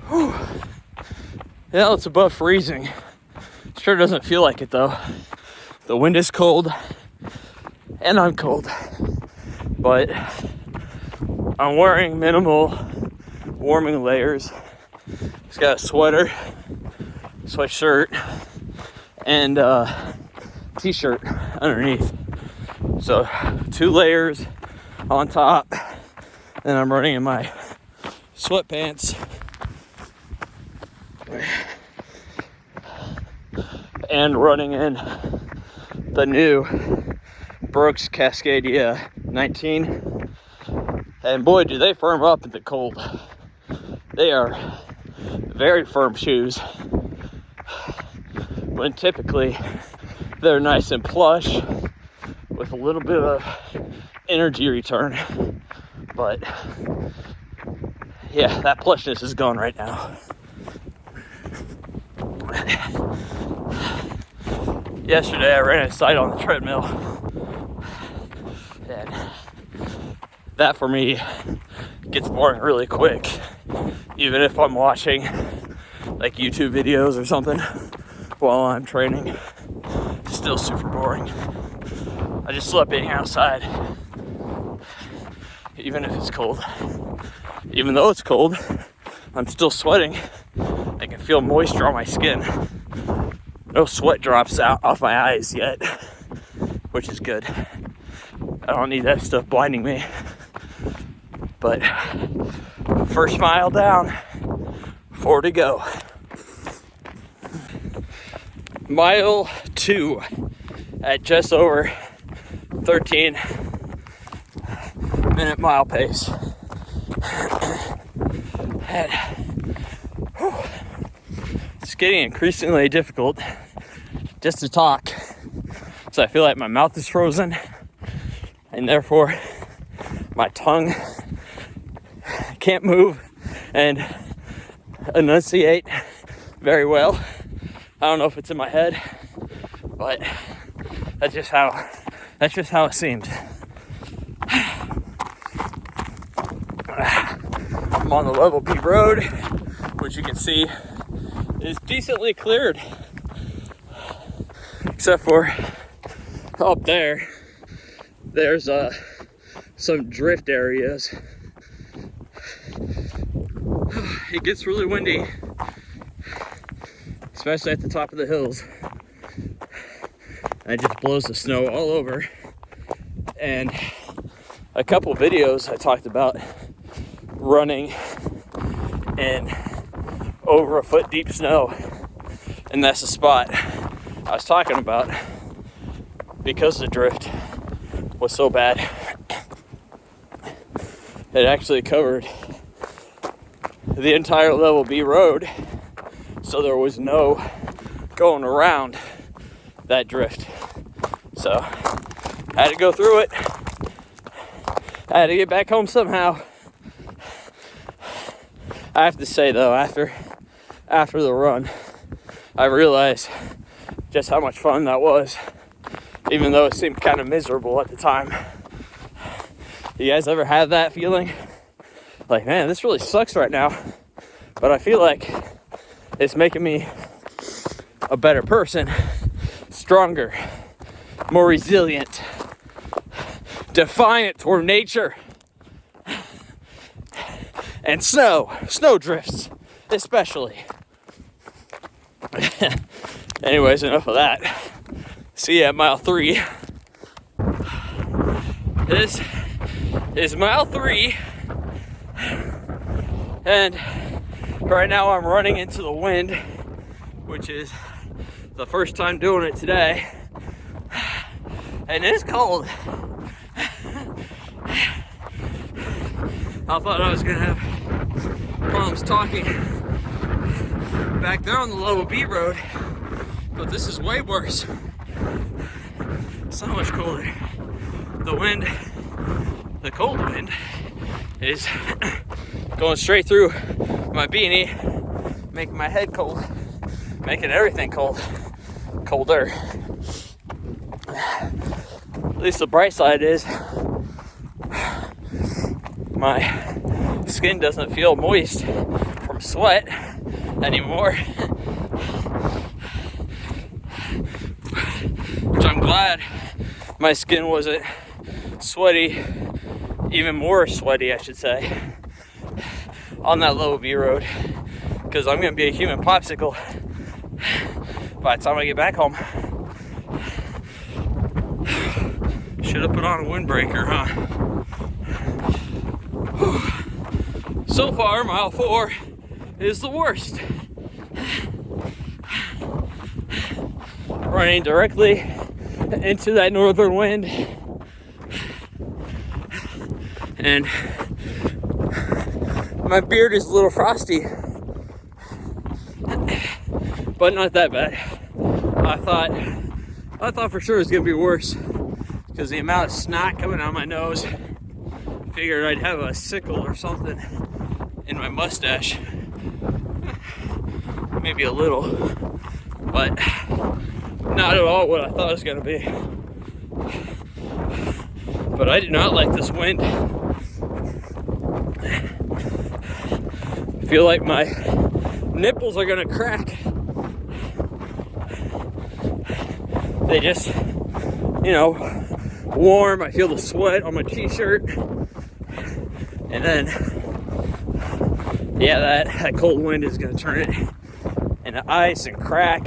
Whew. Yeah, it's above freezing. Sure doesn't feel like it though. The wind is cold and I'm cold, but I'm wearing minimal warming layers. Just got a sweater, sweatshirt, and t-shirt underneath. So 2 layers on top, and I'm running in my sweatpants and running in the new Brooks Cascadia 19. And boy, do they firm up in the cold. They are very firm shoes, when typically they're nice and plush with a little bit of energy return. But yeah, that plushness is gone right now. Yesterday I ran outside on the treadmill, and that for me gets boring really quick. Even if I'm watching like YouTube videos or something while I'm training, it's still super boring. I just love being outside, even if it's cold. Even though it's cold, I'm still sweating. I can feel moisture on my skin. No sweat drops out off my eyes yet, which is good. I don't need that stuff blinding me. But first mile down, 4 to go. Mile 2 at just over 13-minute mile pace. And it's getting increasingly difficult just to talk. So I feel like my mouth is frozen, and therefore my tongue can't move and enunciate very well. I don't know if it's in my head, but that's just how it seems. I'm on the Level B road, which you can see is decently cleared, except for up there. There's some drift areas. It gets really windy, especially at the top of the hills. And it just blows the snow all over. And a couple videos I talked about running in over a foot deep snow, and that's the spot I was talking about because the drift was so bad. It actually covered the entire Level B road, so there was no going around that drift. So I had to go through it. I had to get back home somehow. I have to say though, after the run, I realized just how much fun that was, even though it seemed kind of miserable at the time. You guys ever have that feeling? Like, man, this really sucks right now, but I feel like it's making me a better person, stronger, more resilient, defiant toward nature. And snow drifts, especially. Anyways, enough of that. See you at mile 3. This is mile 3. And right now I'm running into the wind, which is the first time doing it today. And it's cold. I thought I was gonna have problems talking back there on the Level B road, but this is way worse. So much colder. The wind, the cold wind, is going straight through my beanie, making my head cold, making everything cold, colder. At least the bright side is my skin doesn't feel moist from from sweat anymore. Which I'm glad my skin wasn't sweaty, even more sweaty, I should say, on that Low B road, because I'm gonna be a human popsicle by the time I get back home. Should have put on a windbreaker, huh? So far, mile 4 is the worst. Running directly into that northern wind, and my beard is a little frosty, but not that bad. I thought for sure it was gonna be worse because the amount of snot coming out of my nose. Figured I'd have a sickle or something in my mustache, maybe a little, but not at all what I thought it was gonna be. But I do not like this wind. I feel like my nipples are gonna crack. They just, warm. I feel the sweat on my t-shirt. And then, that cold wind is gonna turn it into ice and crack.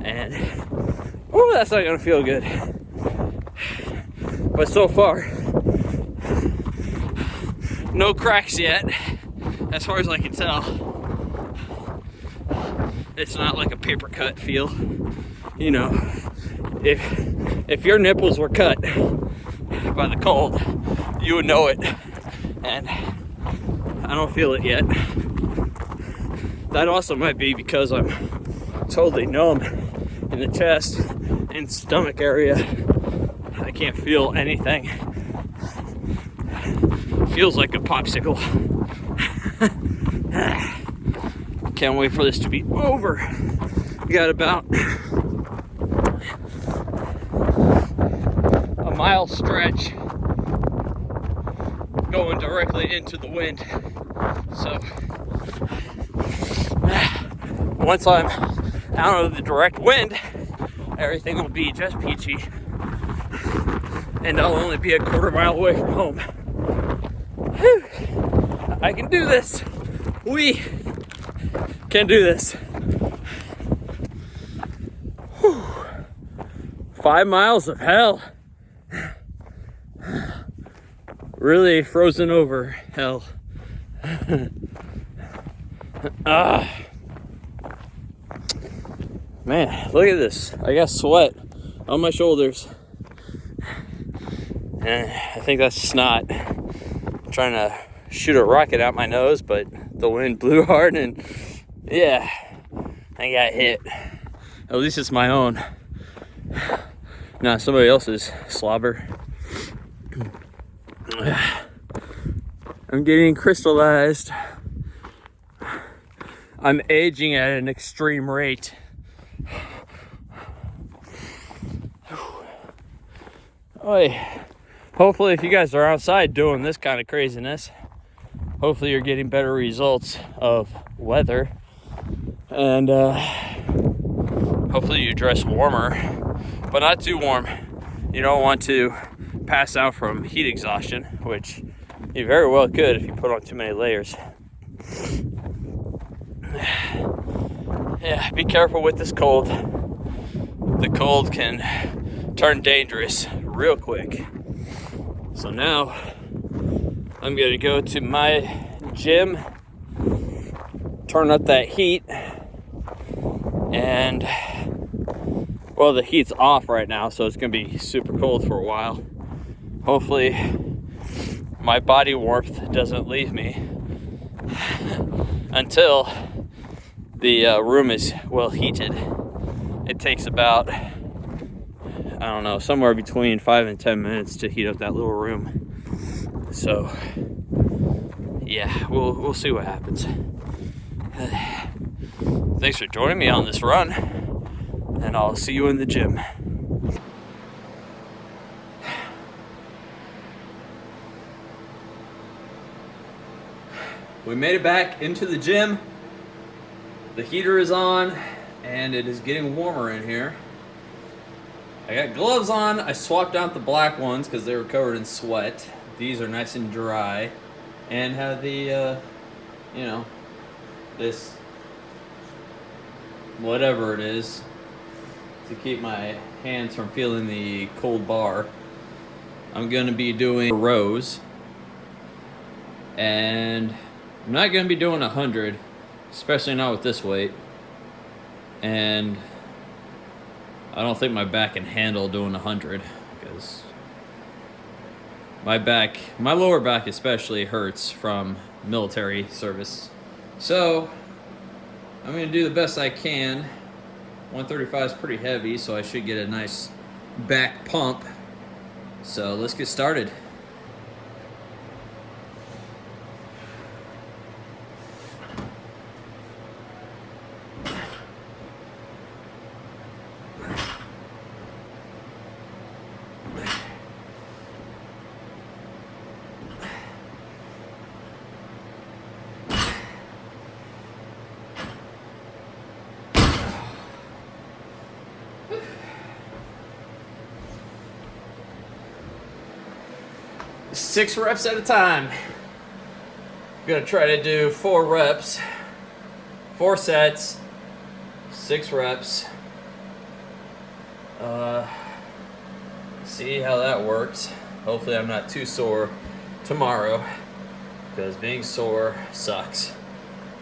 And, that's not gonna feel good. But so far, no cracks yet, as far as I can tell. It's not like a paper cut feel. If your nipples were cut by the cold, you would know it. And I don't feel it yet. That also might be because I'm totally numb in the chest and stomach area. I can't feel anything. Feels like a popsicle. Can't wait for this to be over. We got about a mile stretch going directly into the wind. So once I'm out of the direct wind, everything will be just peachy. And I'll only be a quarter mile away from home. Whew. I can do this. We can do this. Whew. 5 miles of hell. Really frozen over hell. Man, look at this. I got sweat on my shoulders. And I think that's snot. I'm trying to shoot a rocket out my nose, but the wind blew hard and I got hit. At least it's my own, not somebody else's slobber. I'm getting crystallized. I'm aging at an extreme rate. Hopefully if you guys are outside doing this kind of craziness, hopefully you're getting better results of weather. And hopefully you dress warmer, but not too warm. You don't want to pass out from heat exhaustion, which you very well could if you put on too many layers. Yeah, be careful with this cold. The cold can turn dangerous real quick. So now I'm gonna go to my gym, turn up that heat, and the heat's off right now, so it's gonna be super cold for a while. Hopefully my body warmth doesn't leave me until the room is well heated. It takes about, somewhere between 5 and 10 minutes to heat up that little room. So yeah, we'll see what happens. Thanks for joining me on this run, and I'll see you in the gym. We made it back into the gym. The heater is on and it is getting warmer in here. I got gloves on. I swapped out the black ones because they were covered in sweat. These are nice and dry and have the, you know, this whatever it is to keep my hands from feeling the cold bar. I'm going to be doing rows, and I'm not going to be doing 100, especially not with this weight, and I don't think my back can handle doing 100 because my lower back especially hurts from military service. So I'm going to do the best I can. 135 is pretty heavy, so I should get a nice back pump. So let's get started. Six reps at a time. I'm gonna try to do 4 reps, 4 sets, 6 reps. See how that works. Hopefully I'm not too sore tomorrow, because being sore sucks,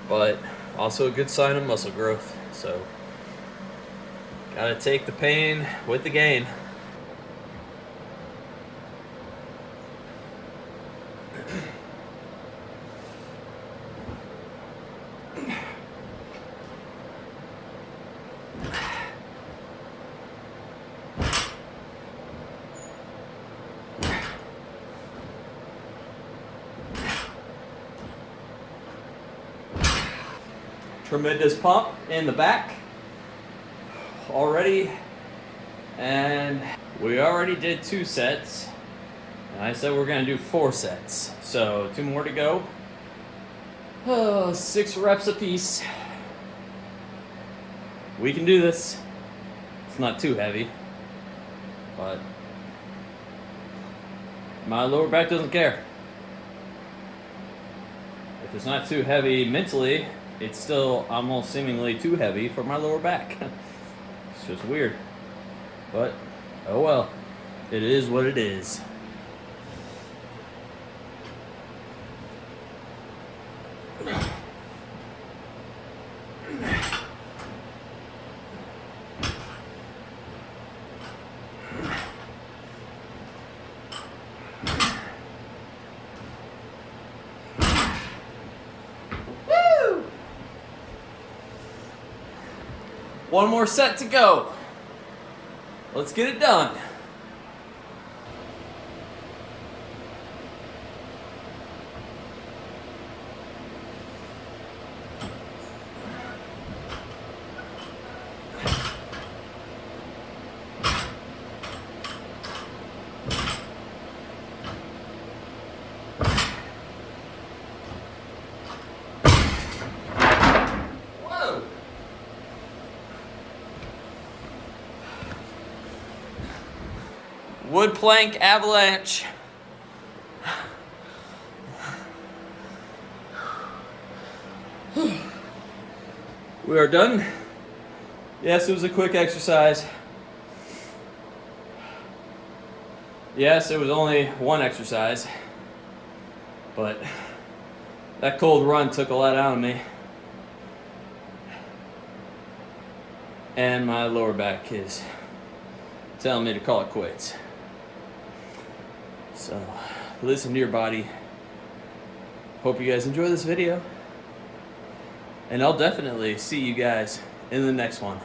but also a good sign of muscle growth. So gotta take the pain with the gain. Tremendous pump in the back already, and we already did 2 sets. I said we're gonna do 4 sets, so 2 more to go. 6 reps apiece. We can do this. It's not too heavy, but my lower back doesn't care. If it's not too heavy mentally, it's still almost seemingly too heavy for my lower back. It's just weird. But, oh well. It is what it is. One more set to go. Let's get it done. Wood plank avalanche. We are done. Yes, it was a quick exercise. Yes, it was only 1 exercise, but that cold run took a lot out of me. And my lower back is telling me to call it quits. So, listen to your body. Hope you guys enjoy this video. And I'll definitely see you guys in the next one.